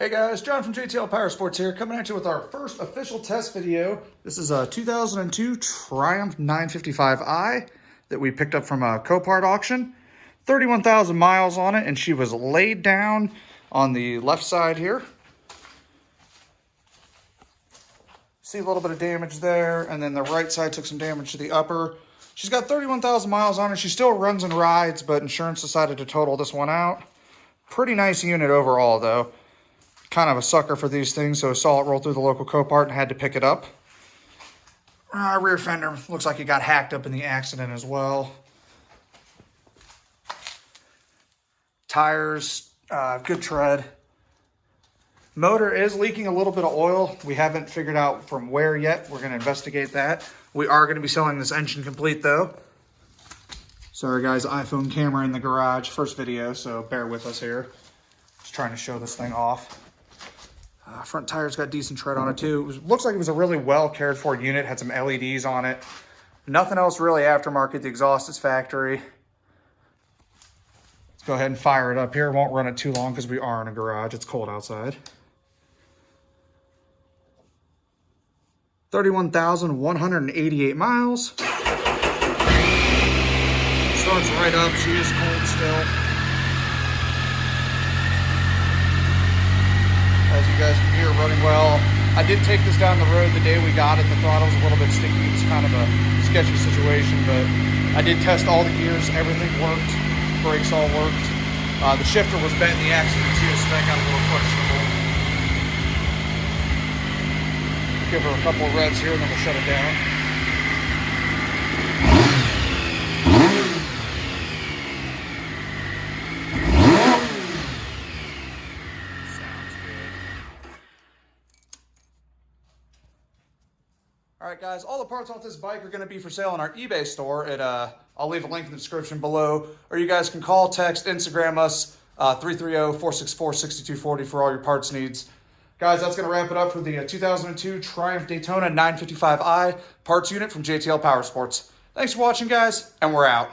Hey guys, John from JTL Powersports here, coming at you with our first official test video. This is a 2002 Triumph 955i that we picked up from a Copart auction. 31,000 miles on it, and she was laid down on the left side here. See a little bit of damage there, and then the right side took some damage to the upper. She's got 31,000 miles on her. She still runs and rides, but insurance decided to total this one out. Pretty nice unit overall, though. Kind of a sucker for these things, so I saw it roll through the local Copart and had to pick it up. Rear fender looks like it got hacked up in the accident as well. Tires, good tread. Motor is leaking a little bit of oil. We haven't figured out from where yet. We're going to investigate that. We are going to be selling this engine complete though. Sorry guys, iPhone camera in the garage. First video, so bear with us here. Just trying to show this thing off. Front tires got decent tread on it too. Looks like it was a really well cared for unit. Had some LEDs on it. Nothing else really aftermarket. The exhaust is factory. Let's go ahead and fire it up here. Won't run it too long because we are in a garage. It's cold outside. 31,188 miles. Starts right up. She is cold still. As you guys can hear, running well. I did take this down the road the day we got it. The throttle was a little bit sticky. It was kind of a sketchy situation, but I did test all the gears. Everything worked. Brakes all worked. The shifter was bent in the accident too, so that got a little questionable. Give her a couple of revs here and then we'll shut it down. All right, guys, all the parts off this bike are going to be for sale on our eBay store. I'll leave a link in the description below, or you guys can call, text, Instagram us, 330-464-6240 for all your parts needs. Guys, that's going to wrap it up for the 2002 Triumph Daytona 955i parts unit from JTL Powersports. Thanks for watching, guys, and we're out.